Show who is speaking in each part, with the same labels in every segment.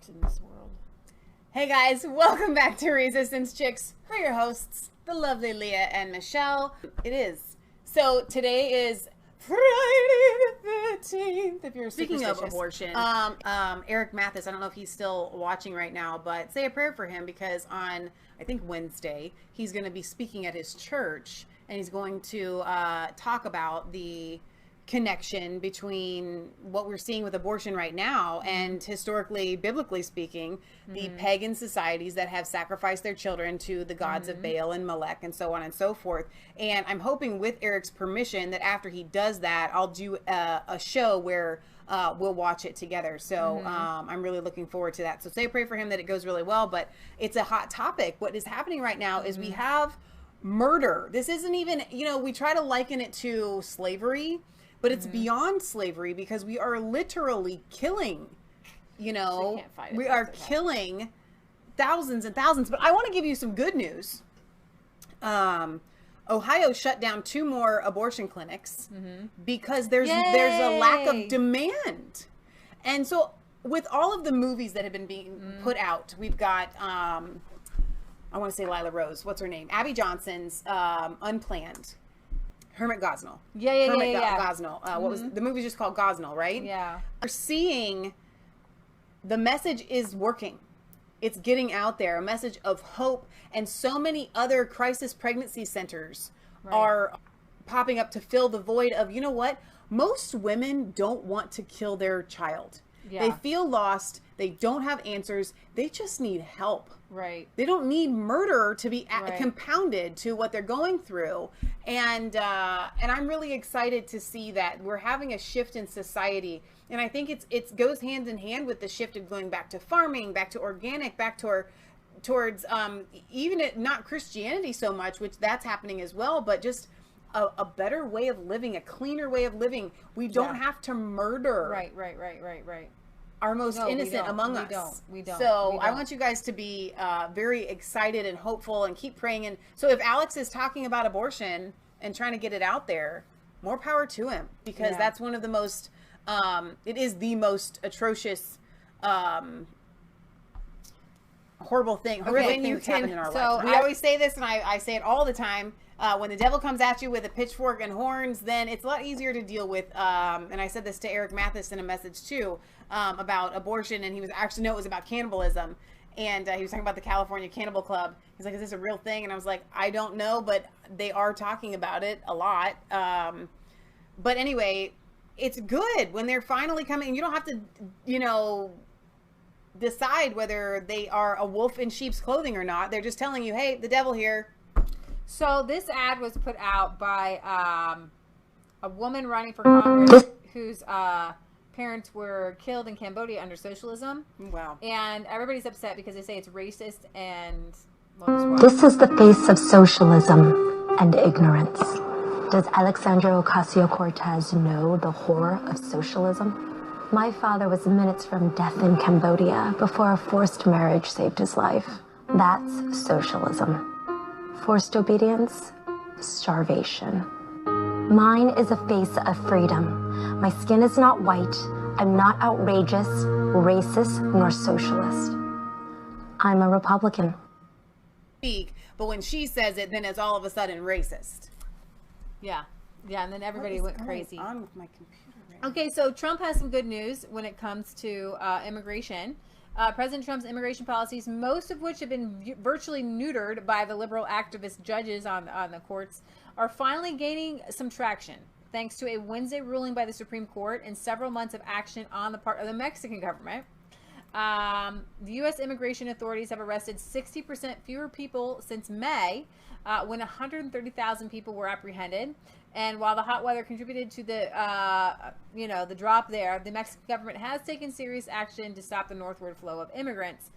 Speaker 1: in this world.
Speaker 2: Hey guys, welcome back to Resistance Chicks. We're your hosts, the lovely Leah and Michelle. It is. So today is Friday the 13th, if you're
Speaker 1: Speaking of abortion.
Speaker 2: Eric Mathis, I don't know if he's still watching right now, but say a prayer for him because on, I think Wednesday, he's going to be speaking at his church and he's going to talk about the connection between what we're seeing with abortion right now and historically, biblically speaking, the pagan societies that have sacrificed their children to the gods of Baal and Molech and so on and so forth. And I'm hoping with Eric's permission that after he does that, I'll do a show where we'll watch it together. So I'm really looking forward to that. So say a prayer for him that it goes really well, but it's a hot topic. What is happening right now is we have murder. This isn't even, we try to liken it to slavery, but it's beyond slavery because we are literally killing, we are killing thousands and thousands. But I want to give you some good news. Ohio shut down 2 more abortion clinics because there's a lack of demand. And so with all of the movies that have been being put out, we've got, I want to say Lila Rose, what's her name? Abby Johnson's Unplanned. Hermit Gosnell. Gosnell. What was the movie? Just called Gosnell, right?
Speaker 1: Yeah.
Speaker 2: We're seeing the message is working. It's getting out there. A message of hope, and so many other crisis pregnancy centers are popping up to fill the void of. You know what? Most women don't want to kill their child. Yeah. They feel lost. They don't have answers. They just need help.
Speaker 1: Right.
Speaker 2: They don't need murder to be compounded to what they're going through. And I'm really excited to see that we're having a shift in society. And I think it goes hand in hand with the shift of going back to farming, back to organic, back towards even not Christianity so much, which that's happening as well, but just a better way of living, a cleaner way of living. We don't have to murder.
Speaker 1: Right.
Speaker 2: Our most innocent among us.
Speaker 1: We don't.
Speaker 2: So I want you guys to be very excited and hopeful and keep praying. And so if Alex is talking about abortion and trying to get it out there, more power to him, because that's one of the most, it is the most atrocious, horrible thing that's happened in our lives. We always say this, and I say it all the time. When the devil comes at you with a pitchfork and horns, then it's a lot easier to deal with. And I said this to Eric Mathis in a message too, about abortion. And he was it was about cannibalism. And he was talking about the California Cannibal Club. He's like, is this a real thing? And I was like, I don't know, but they are talking about it a lot. But anyway, it's good when they're finally coming. You don't have to, decide whether they are a wolf in sheep's clothing or not. They're just telling you, hey, the devil here.
Speaker 1: So this ad was put out by a woman running for Congress whose parents were killed in Cambodia under socialism.
Speaker 2: Wow.
Speaker 1: And everybody's upset because they say it's racist and...
Speaker 3: This is the face of socialism and ignorance. Does Alexandria Ocasio-Cortez know the horror of socialism? My father was minutes from death in Cambodia before a forced marriage saved his life. That's socialism. Forced obedience, starvation. Mine is a face of freedom. My skin is not white. I'm not outrageous, racist, nor socialist. I'm a Republican.
Speaker 2: But when she says it, then it's all of a sudden racist.
Speaker 1: Yeah, and then everybody went crazy.
Speaker 2: On with my computer right
Speaker 1: Okay, so Trump has some good news when it comes to immigration. President Trump's immigration policies, most of which have been virtually neutered by the liberal activist judges on the courts, are finally gaining some traction, thanks to a Wednesday ruling by the Supreme Court and several months of action on the part of the Mexican government. The U.S. immigration authorities have arrested 60% fewer people since May, when 130,000 people were apprehended. And while the hot weather contributed to the drop there, the Mexican government has taken serious action to stop the northward flow of immigrants.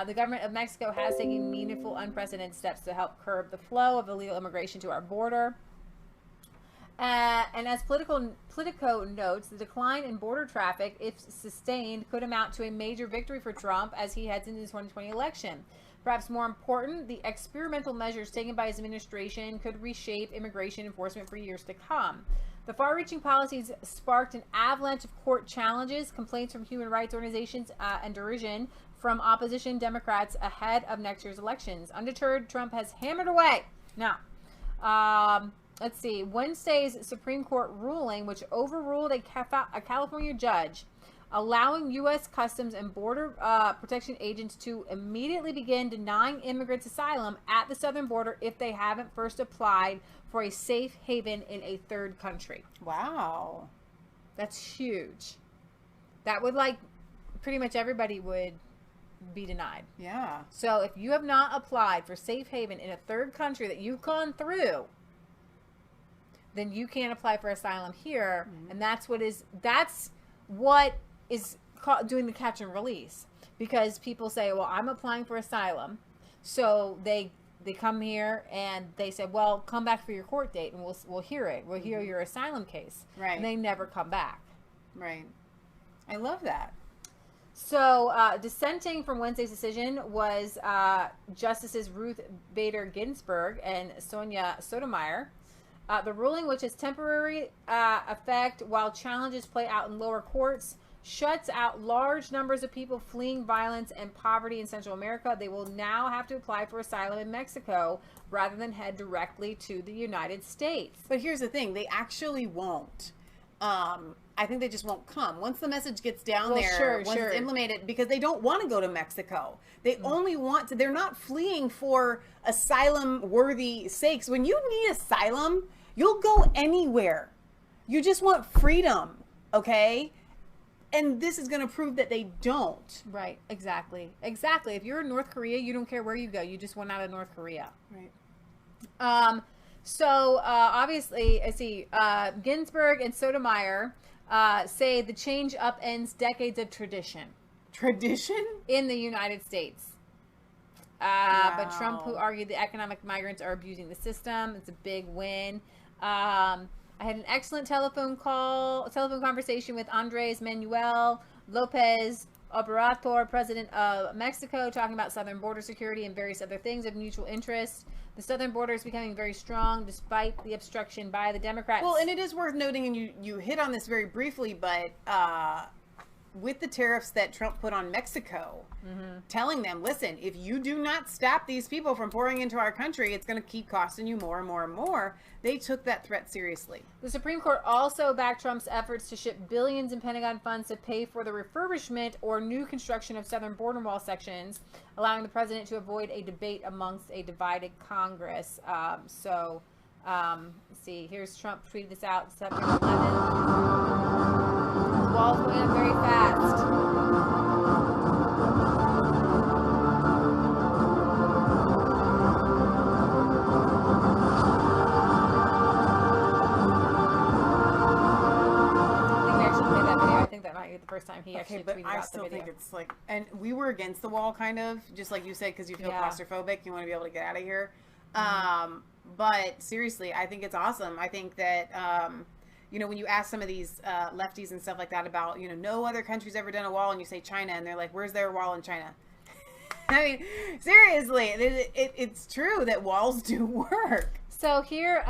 Speaker 1: The government of Mexico has taken meaningful, unprecedented steps to help curb the flow of illegal immigration to our border. And as Politico notes, the decline in border traffic, if sustained, could amount to a major victory for Trump as he heads into the 2020 election. Perhaps more important, the experimental measures taken by his administration could reshape immigration enforcement for years to come. The far-reaching policies sparked an avalanche of court challenges, complaints from human rights organizations, and derision from opposition Democrats ahead of next year's elections. Undeterred, Trump has hammered away. Now, let's see. Wednesday's Supreme Court ruling, which overruled a California judge allowing U.S. Customs and Border Protection agents to immediately begin denying immigrants asylum at the southern border if they haven't first applied for a safe haven in a third country.
Speaker 2: Wow.
Speaker 1: That's huge. That would, like, pretty much everybody would be denied.
Speaker 2: Yeah.
Speaker 1: So if you have not applied for safe haven in a third country that you've gone through, then you can't apply for asylum here. Mm-hmm. And that's what is doing the catch and release, because people say, well, I'm applying for asylum. So they come here and they say, well, come back for your court date and we'll hear it. We'll hear your asylum case.
Speaker 2: Right.
Speaker 1: And they never come back.
Speaker 2: Right. I love that.
Speaker 1: So dissenting from Wednesday's decision was Justices Ruth Bader Ginsburg and Sonia Sotomayor. The ruling, which has temporary effect while challenges play out in lower courts, shuts out large numbers of people fleeing violence and poverty in Central America. They will now have to apply for asylum in Mexico rather than head directly to the United States.
Speaker 2: But here's the thing. They actually won't. I think they just won't come. Once the message gets down there, once it's implemented, because they don't want to go to Mexico. They only want to, they're not fleeing for asylum-worthy sakes. When you need asylum, you'll go anywhere. You just want freedom, okay? And this is going to prove that they don't.
Speaker 1: Right, exactly. Exactly. If you're in North Korea, you don't care where you go. You just want out of North Korea.
Speaker 2: Right.
Speaker 1: So, obviously, I see Ginsburg and Sotomayor say the change upends decades of tradition.
Speaker 2: Tradition?
Speaker 1: In the United States.
Speaker 2: Wow.
Speaker 1: But Trump, who argued the economic migrants are abusing the system, it's a big win. I had an excellent telephone conversation with Andres Manuel Lopez Obrador, president of Mexico, talking about southern border security and various other things of mutual interest. The southern border is becoming very strong despite the obstruction by the Democrats.
Speaker 2: Well, and it is worth noting, and you hit on this very briefly, but with the tariffs that Trump put on Mexico, telling them, listen, if you do not stop these people from pouring into our country, it's going to keep costing you more and more and more. They took that threat seriously.
Speaker 1: The Supreme Court also backed Trump's efforts to ship billions in Pentagon funds to pay for the refurbishment or new construction of southern border wall sections, allowing the president to avoid a debate amongst a divided Congress. Let's see, here's Trump tweeted this out September 11th. The wall's going up very fast. The first time he actually tweeted
Speaker 2: I
Speaker 1: out
Speaker 2: still
Speaker 1: the video.
Speaker 2: think it's like, and we were against the wall, kind of, just like you said, because you feel claustrophobic, you want to be able to get out of here. But seriously, I think it's awesome. I think that when you ask some of these lefties and stuff like that about, no other country's ever done a wall, and you say China, and they're like, where's their wall in China? I mean, seriously, it's true that walls do work.
Speaker 1: So here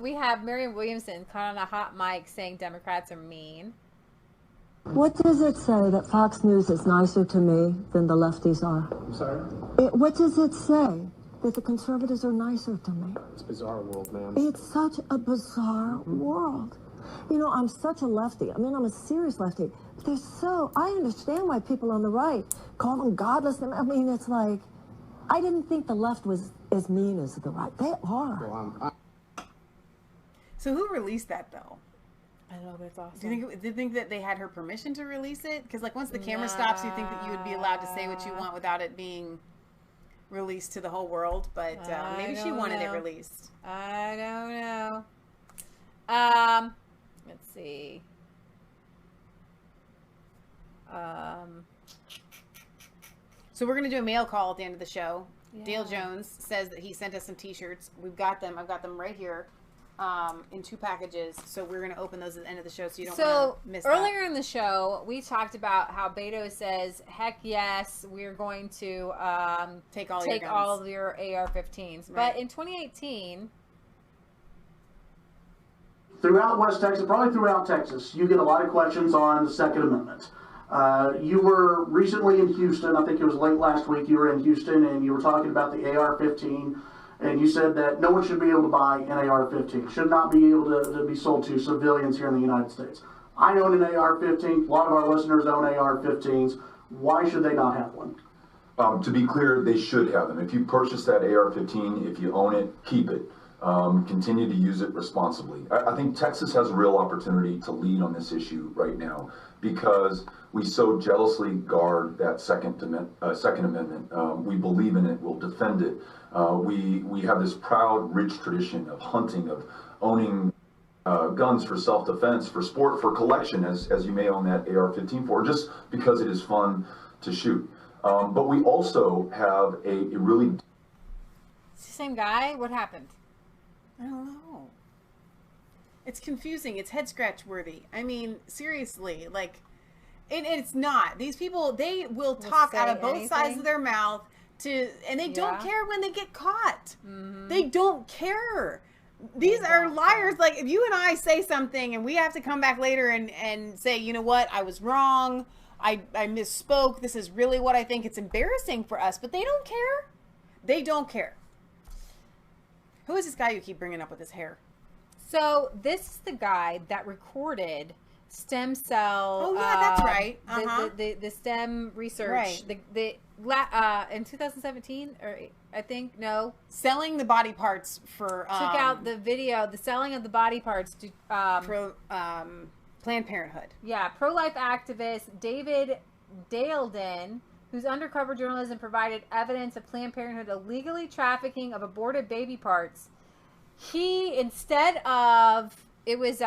Speaker 1: we have Maryann Williamson caught on a hot mic saying Democrats are mean.
Speaker 4: What does it say that Fox News is nicer to me than the lefties are?
Speaker 5: I'm sorry?
Speaker 4: What does it say that the conservatives are nicer to me?
Speaker 5: It's a bizarre world, man.
Speaker 4: It's such a bizarre world. I'm such a lefty. I mean, I'm a serious lefty. But I understand why people on the right call them godless. I mean, it's like, I didn't think the left was as mean as the right. They are.
Speaker 5: Well,
Speaker 2: So who released that, though?
Speaker 1: I don't know, but it's awesome.
Speaker 2: Do you think that they had her permission to release it? Because, like, once the camera stops, you think that you would be allowed to say what you want without it being released to the whole world. But maybe she wanted it released.
Speaker 1: I don't know. Let's see.
Speaker 2: So we're going to do a mail call at the end of the show.
Speaker 1: Yeah.
Speaker 2: Dale Jones says that he sent us some t-shirts. We've got them. I've got them right here. In 2 packages, so we're going to open those at the end of the show, so you don't want to miss
Speaker 1: earlier in the show, we talked about how Beto says, heck yes, we're going to
Speaker 2: take all
Speaker 1: of your AR-15s. Right. But in 2018,
Speaker 5: throughout West Texas, probably throughout Texas, you get a lot of questions on the Second Amendment. You were recently in Houston, I think it was late last week, you were in Houston and you were talking about the AR-15, and you said that no one should be able to buy an AR-15, should not be able to be sold to civilians here in the United States. I own an AR-15, a lot of our listeners own AR-15s. Why should they not have one?
Speaker 6: To be clear, they should have them. If you purchase that AR-15, if you own it, keep it. Continue to use it responsibly. I think Texas has a real opportunity to lead on this issue right now because we so jealously guard that Second Amendment. We believe in it. We'll defend it. We have this proud, rich tradition of hunting, of owning guns for self-defense, for sport, for collection, as you may own that AR-15 for, just because it is fun to shoot. But we also have a really...
Speaker 1: It's the same guy? What happened?
Speaker 2: I don't know. It's confusing. It's head scratch worthy. I mean, seriously, like, it's not. These people, they will talk out of both sides of their mouth and they don't care when they get caught. Mm-hmm. They don't care. These are liars. Like, if you and I say something and we have to come back later and say, you know what, I was wrong. I misspoke. This is really what I think. It's embarrassing for us, but they don't care. They don't care. Who is this guy you keep bringing up with his hair?
Speaker 1: So this is the guy that recorded stem cell.
Speaker 2: Oh yeah, that's right.
Speaker 1: The stem research.
Speaker 2: Right.
Speaker 1: In 2017, or I think
Speaker 2: selling the body parts for
Speaker 1: took out the video, the selling of the body parts to
Speaker 2: for Planned Parenthood.
Speaker 1: Yeah, pro-life activist David Daleden, whose undercover journalism provided evidence of Planned Parenthood illegally trafficking of aborted baby parts. He, instead of, it was,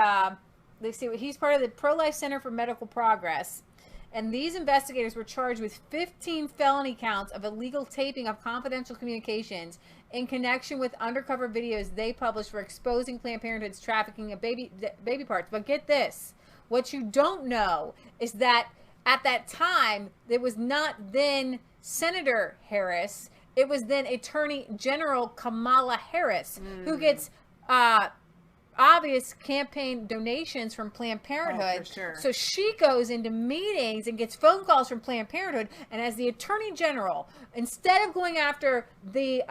Speaker 1: let's see, he's part of the Pro-Life Center for Medical Progress. And these investigators were charged with 15 felony counts of illegal taping of confidential communications in connection with undercover videos they published for exposing Planned Parenthood's trafficking of baby parts. But get this, what you don't know is that at that time, it was not then Senator Harris. It was then Attorney General Kamala Harris, who gets obvious campaign donations from Planned Parenthood.
Speaker 2: Oh, for sure.
Speaker 1: So she goes into meetings and gets phone calls from Planned Parenthood. And as the Attorney General, instead of going after the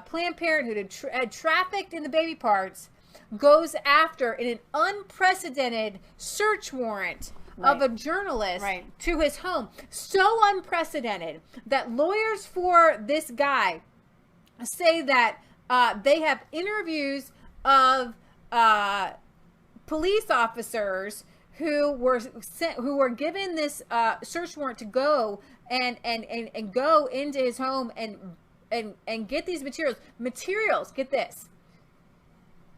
Speaker 1: Planned Parenthood who had trafficked in the baby parts, goes after in an unprecedented search warrant of a journalist to his home. So unprecedented that lawyers for this guy say that they have interviews of police officers who were given this search warrant to go and go into his home and get these materials. Get this.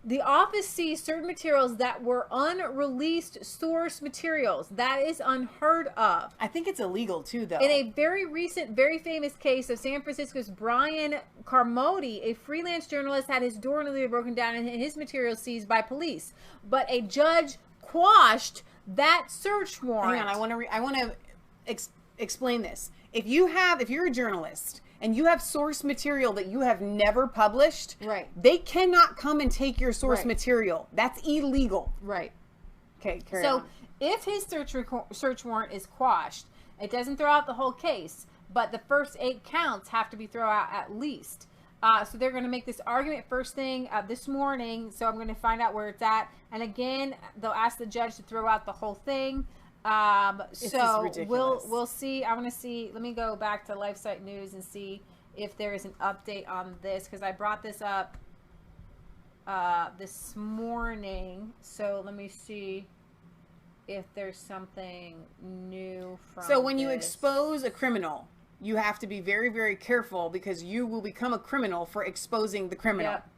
Speaker 1: The office sees certain materials that were unreleased source materials. That is unheard of.
Speaker 2: I think it's illegal too, though.
Speaker 1: In a very recent, very famous case of San Francisco's Brian Carmody, a freelance journalist had his door nearly broken down and his materials seized by police. But a judge quashed that search warrant.
Speaker 2: Hang on, I want to explain this. If you're a journalist and you have source material that you have never published, they cannot come and take your source material. That's illegal.
Speaker 1: Right.
Speaker 2: Okay, carry
Speaker 1: on.
Speaker 2: So
Speaker 1: if his search warrant is quashed, it doesn't throw out the whole case, but the first 8 counts have to be thrown out at least. So they're going to make this argument first thing this morning, so I'm going to find out where it's at. And again, they'll ask the judge to throw out the whole thing. So we'll see. I want to see. Let me go back to LifeSite News and see if there is an update on this, because I brought this up this morning. So let me see if there's something new from.
Speaker 2: So when you expose a criminal, you have to be very, very careful because you will become a criminal for exposing the criminal. Yep.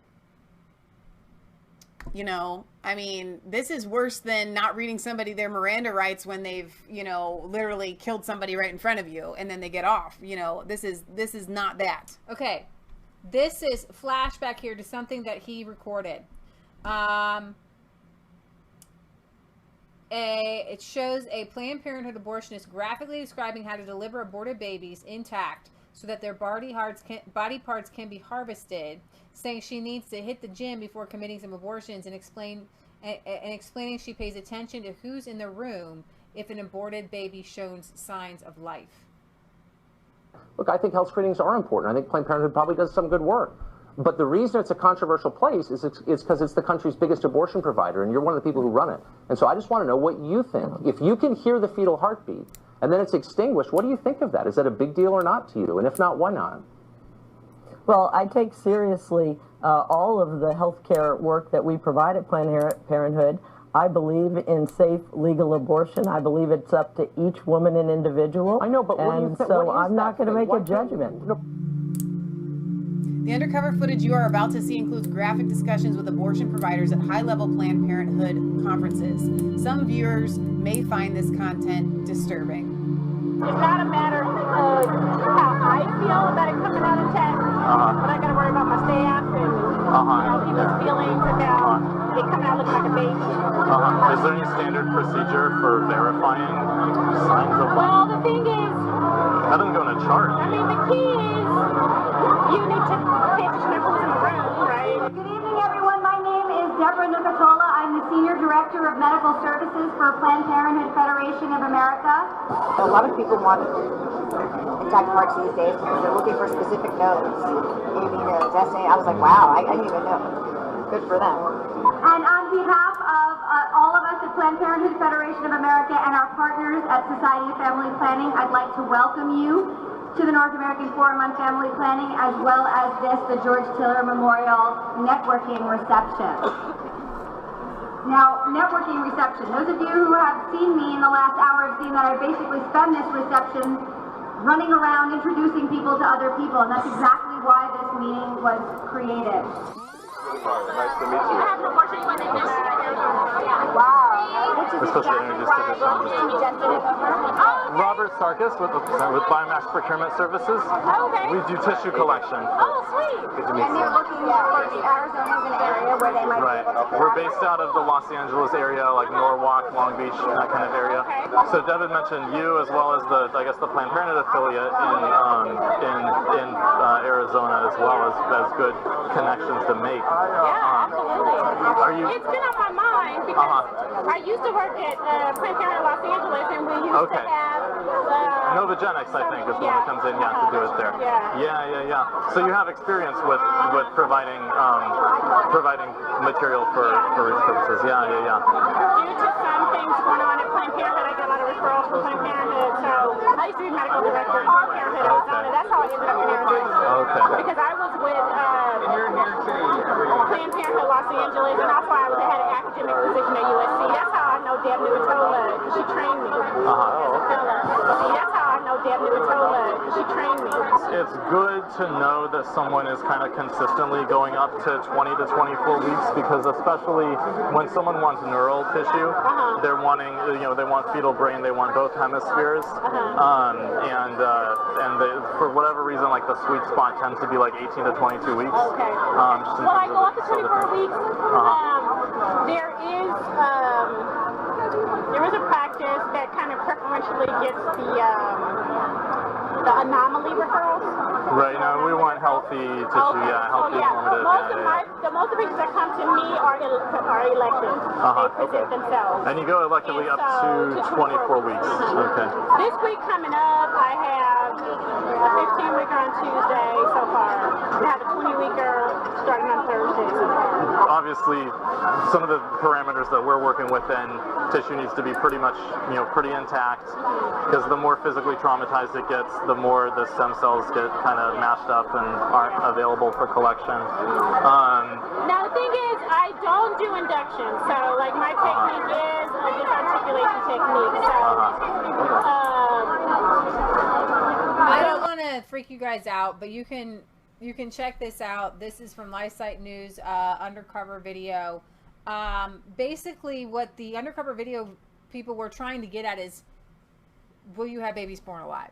Speaker 2: You know, I mean, this is worse than not reading somebody their Miranda rights when they've, literally killed somebody right in front of you and then they get off. This is not that.
Speaker 1: Okay. This is flashback here to something that he recorded. It shows a Planned Parenthood abortionist graphically describing how to deliver aborted babies intact so that their body parts can be harvested, saying she needs to hit the gym before committing some abortions, and and explaining she pays attention to who's in the room if an aborted baby shows signs of life.
Speaker 7: Look, I think health screenings are important. I think Planned Parenthood probably does some good work. But the reason it's a controversial place is because it's the country's biggest abortion provider, and you're one of the people who run it. And so I just want to know what you think. If you can hear the fetal heartbeat, and then it's extinguished, what do you think of that? Is that a big deal or not to you? And if not, why not?
Speaker 4: Well, I take seriously all of the health care work that we provide at Planned Parenthood. I believe in safe, legal abortion. I believe it's up to each woman and individual.
Speaker 7: I know, but
Speaker 4: so I'm not going to make a judgment.
Speaker 2: The undercover footage you are about to see includes graphic discussions with abortion providers at high-level Planned Parenthood conferences. Some viewers may find this content disturbing.
Speaker 8: It's not a matter of how I feel about it coming out of tech, but I got to worry about my staff and people's feelings about it coming out looking like a baby.
Speaker 9: Is there any standard procedure for verifying signs of life?
Speaker 8: Well, the thing is,
Speaker 9: that doesn't go in a chart.
Speaker 8: I mean, the key is you need to pay attention to who's in the room, right?
Speaker 10: Good evening, everyone. My name is Deborah Nucatola. I'm the Senior Director of Medical Services for Planned Parenthood Federation of America.
Speaker 11: A lot of people want intact parts these days because they're looking for specific nodes. Maybe the destiny. I was like, wow, I didn't even know. Good for them.
Speaker 10: And on behalf of all of us at Planned Parenthood Federation of America and our partners at Society of Family Planning, I'd like to welcome you to the North American Forum on Family Planning, as well as the George Tiller Memorial Networking Reception. Now, networking reception. Those of you who have seen me in the last hour have seen that I basically spend this reception running around introducing people to other people, and that's exactly why this meeting was created.
Speaker 9: Nice to meet you.
Speaker 8: I have an abortion when they just
Speaker 10: Wow.
Speaker 9: We're supposed to introduce Robert Sarkis with Biomass Procurement Services.
Speaker 8: Oh, okay.
Speaker 9: We do tissue collection.
Speaker 8: Oh, sweet.
Speaker 9: Good to meet
Speaker 10: And
Speaker 9: you.
Speaker 10: they're looking for Arizona as an area where they might
Speaker 9: Right.
Speaker 10: be able to
Speaker 9: We're based out of the Los Angeles area, like Norwalk, Long Beach, that kind of area.
Speaker 8: Okay.
Speaker 9: So Devin mentioned you as well as the Planned Parenthood affiliate in Arizona, as well as good connections to make.
Speaker 8: Yeah, absolutely.
Speaker 9: Are you?
Speaker 8: It's been on my mind because I used to work at Planned Parenthood Los Angeles, and we used to have
Speaker 9: Novogenics, I think, is the one that comes in, to do it there. Yeah. So you have experience with providing material for religious purposes. Yeah.
Speaker 8: Due to some things going on at Planned Parenthood, I get a lot of referrals from Planned Parenthood. So I used to be medical director at Planned Parenthood Arizona. That's how I ended up in Arizona.
Speaker 9: Okay.
Speaker 8: Because I was with Planned Parenthood Los Angeles, and also I had an academic position at USC. That's how I know Deb Nucatola. She trained me as a fellow. That's how I know Deb Nucatola. She trained me.
Speaker 9: It's good to know that someone is kind of consistently going up to 20 to 24 weeks, because especially when someone wants neural tissue, they're wanting, they want fetal brain, they want both hemispheres, for whatever reason, like the sweet spot tends to be like 18 to 22 weeks.
Speaker 8: Okay. Well, I go up to 24 weeks. There is a practice that kind of preferentially gets the anomaly referrals.
Speaker 9: Right. No, we want healthy tissue. Healthy, normative.
Speaker 8: Most of the patients that come to me are elected. They present themselves.
Speaker 9: And you go electively up to 24 weeks. Okay.
Speaker 8: This week coming up, I have a 15-weeker on Tuesday so far. I have a 20-weeker starting on Thursday so far.
Speaker 9: Obviously, some of the parameters that we're working with, then tissue needs to be pretty much, pretty intact, because the more physically traumatized it gets, the more the stem cells get kind of mashed up and aren't available for collection.
Speaker 8: Now the thing is, I don't do induction, so like my technique is a disarticulation technique. So
Speaker 1: I don't want to freak you guys out, but you can check this out. This is from LifeSite News undercover video. Basically, what the undercover video people were trying to get at is, will you have babies born alive?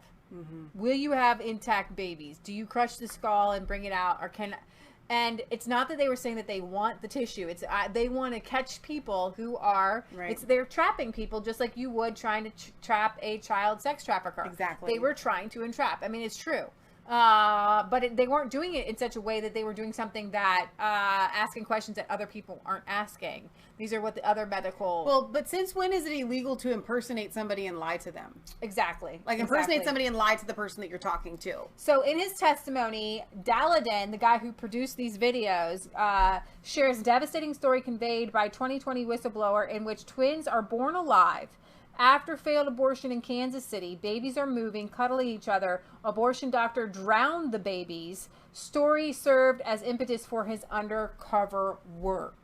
Speaker 1: Will you have intact babies? Do you crush the skull and bring it out, or can? And it's not that they were saying that they want the tissue. It's they want to catch people who are. Right. They're trapping people just like you would trying to trap a child sex trafficker.
Speaker 2: Exactly.
Speaker 1: They were trying to entrap. I mean, it's true. But they weren't doing it in such a way that they were doing something that asking questions that other people aren't asking. These are what the other medical.
Speaker 2: Well, but since when is it illegal to impersonate somebody and lie to them?
Speaker 1: Exactly.
Speaker 2: Like impersonate somebody and lie to the person that you're talking to.
Speaker 1: So in his testimony, Daladin, the guy who produced these videos, shares a devastating story conveyed by 2020 whistleblower in which twins are born alive. After failed abortion in Kansas City, babies are moving, cuddling each other. Abortion doctor drowned the babies. Story served as impetus for his undercover work.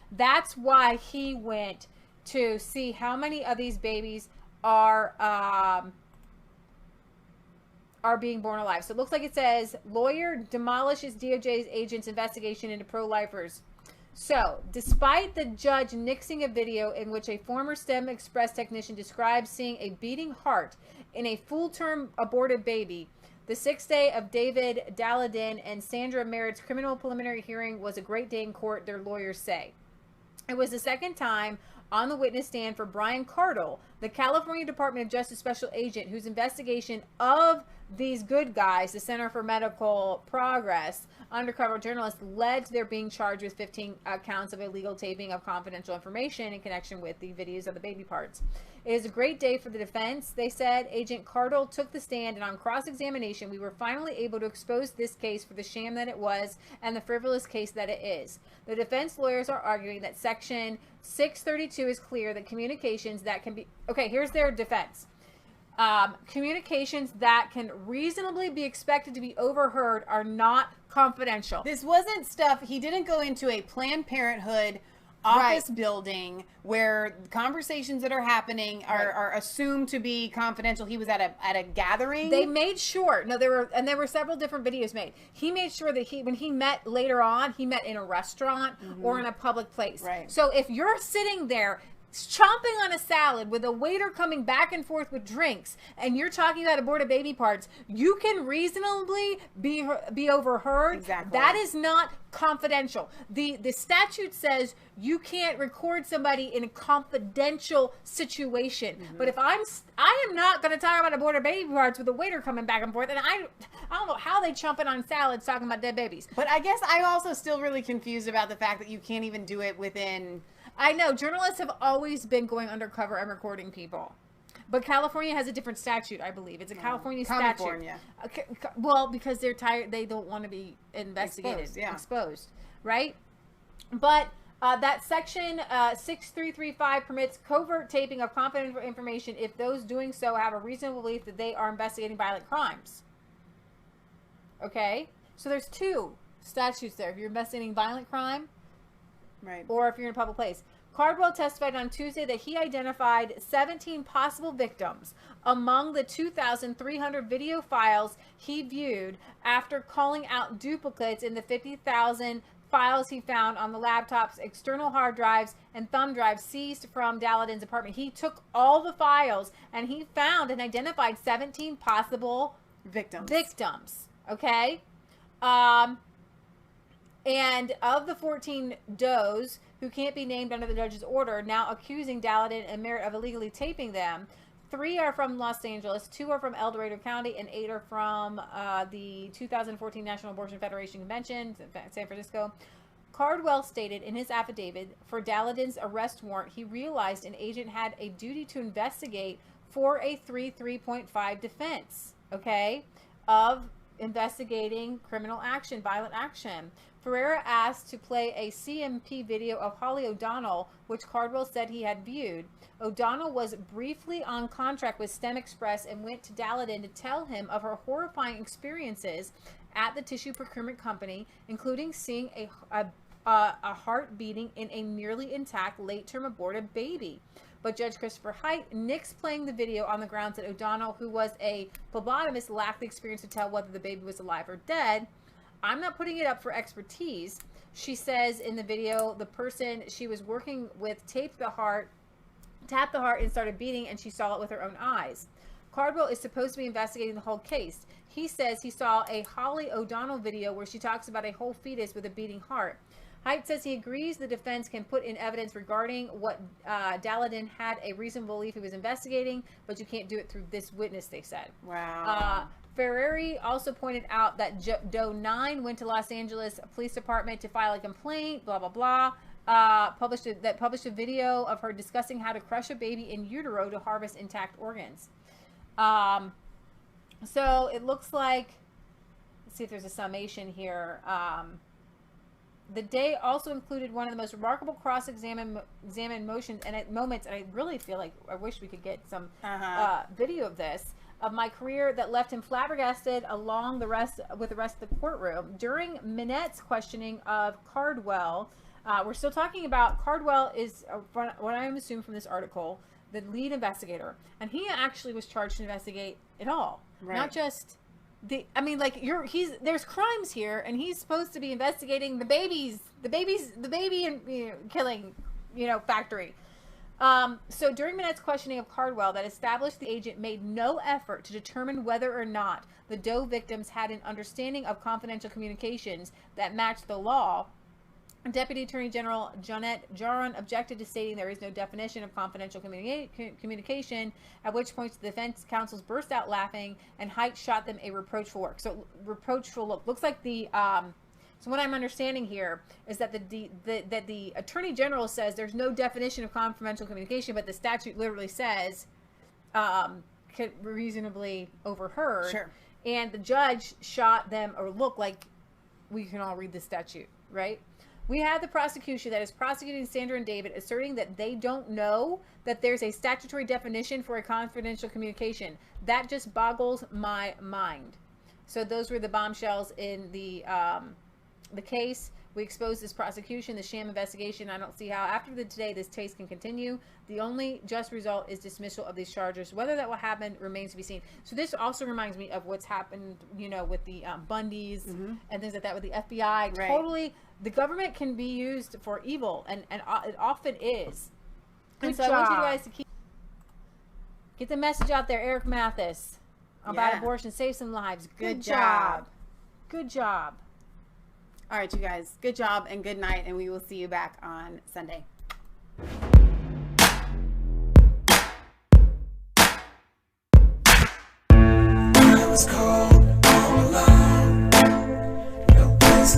Speaker 1: That's why he went to see how many of these babies are being born alive. So it looks like it says, lawyer demolishes DOJ's agent's investigation into pro-lifers. So, despite the judge nixing a video in which a former STEM Express technician describes seeing a beating heart in a full-term aborted baby, the 6th day of David Daladin and Sandra Merritt's criminal preliminary hearing was a great day in court, their lawyers say. It was the second time on the witness stand for Brian Cardle, the California Department of Justice special agent whose investigation of these good guys, the Center for Medical Progress, undercover journalists, led to their being charged with 15 counts of illegal taping of confidential information in connection with the videos of the baby parts. It is a great day for the defense, they said. Agent Cardle took the stand, and on cross-examination, we were finally able to expose this case for the sham that it was and the frivolous case that it is. The defense lawyers are arguing that Section 632 is clear that communications that can be... Okay, here's their defense. Communications that can reasonably be expected to be overheard are not confidential.
Speaker 2: This wasn't stuff, he didn't go into a Planned Parenthood office building where conversations that are happening are assumed to be confidential. He was at a gathering.
Speaker 1: They made sure. No, there were several different videos made. He made sure that when he met later on, he met in a restaurant or in a public place.
Speaker 2: Right.
Speaker 1: So if you're sitting there chomping on a salad with a waiter coming back and forth with drinks, and you're talking about aborted baby parts, you can reasonably be overheard.
Speaker 2: Exactly.
Speaker 1: That is not confidential. The statute says you can't record somebody in a confidential situation. But if I am not going to talk about aborted baby parts with a waiter coming back and forth, and I don't know how they chomping on salads talking about dead babies.
Speaker 2: But I guess I'm also still really confused about the fact that you can't even do it within...
Speaker 1: I know journalists have always been going undercover and recording people, but California has a different statute, I believe. It's a California statute. Well, because they're tired, they don't want to be investigated, exposed, right? But that section 6335 permits covert taping of confidential information if those doing so have a reasonable belief that they are investigating violent crimes. Okay, so there's two statutes there. If you're investigating violent crime,
Speaker 2: right,
Speaker 1: or if you're in a public place. Cardwell testified on Tuesday that he identified 17 possible victims among the 2,300 video files he viewed after calling out duplicates in the 50,000 files he found on the laptop's external hard drives and thumb drives seized from Daladin's apartment. He took all the files and he found and identified 17 possible victims. Okay? And of the 14 does who can't be named under the judge's order, now accusing Daladin and Merritt of illegally taping them, 3 are from Los Angeles, 2 are from El Dorado County, and 8 are from the 2014 National Abortion Federation Convention, San Francisco. Cardwell stated in his affidavit for Daladin's arrest warrant, he realized an agent had a duty to investigate for a 3.5 defense, okay, of investigating criminal action, violent action. Ferreira asked to play a CMP video of Holly O'Donnell, which Cardwell said he had viewed. O'Donnell was briefly on contract with STEM Express and went to Daladin to tell him of her horrifying experiences at the tissue procurement company, including seeing a heart beating in a nearly intact late-term aborted baby. But Judge Christopher Hite nixed playing the video on the grounds that O'Donnell, who was a phlebotomist, lacked the experience to tell whether the baby was alive or dead. I'm not putting it up for expertise. She says in the video, the person she was working with tapped the heart and started beating, and she saw it with her own eyes. Cardwell is supposed to be investigating the whole case. He says he saw a Holly O'Donnell video where she talks about a whole fetus with a beating heart. Hite says he agrees the defense can put in evidence regarding what Daladin had a reasonable belief he was investigating, but you can't do it through this witness, they said.
Speaker 2: Wow.
Speaker 1: Ferrari also pointed out that Doe 9 went to Los Angeles Police Department to file a complaint, blah, blah, blah. Published a video of her discussing how to crush a baby in utero to harvest intact organs. So it looks like, let's see if there's a summation here. The day also included one of the most remarkable cross-examined moments, and I really feel like I wish we could get some video of this, of my career that left him flabbergasted with the rest of the courtroom. During Minette's questioning of Cardwell, we're still talking about Cardwell is, what I'm assuming from this article, the lead investigator, and he actually was charged to investigate it all, not just there's crimes here, and he's supposed to be investigating the baby and killing, factory. So during Minette's questioning of Cardwell, that established the agent made no effort to determine whether or not the Doe victims had an understanding of confidential communications that matched the law. Deputy Attorney General Janet Jaron objected to stating there is no definition of confidential communication, at which point the defense counsels burst out laughing, and Hite shot them a reproachful look. Looks like so what I'm understanding here is that the Attorney General says there's no definition of confidential communication, but the statute literally says could reasonably overheard.
Speaker 2: Sure.
Speaker 1: And the judge shot them a look like we can all read the statute, right? We have the prosecution that is prosecuting Sandra and David asserting that they don't know that there's a statutory definition for a confidential communication. That just boggles my mind. So those were the bombshells in the case. We exposed this prosecution, the sham investigation. I don't see how after today this case can continue. The only just result is dismissal of these charges. Whether that will happen remains to be seen. So this also reminds me of what's happened, with the Bundys and things like that with the FBI.
Speaker 2: Right.
Speaker 1: Totally, the government can be used for evil, and it often is.
Speaker 2: Good
Speaker 1: I want you
Speaker 2: job.
Speaker 1: guys to get the message out there, Eric Mathis, about abortion. Save some lives. Good job. Good job.
Speaker 2: All right, you guys. Good job and good night, and we will see you back on Sunday.
Speaker 12: I was cold all alone. No place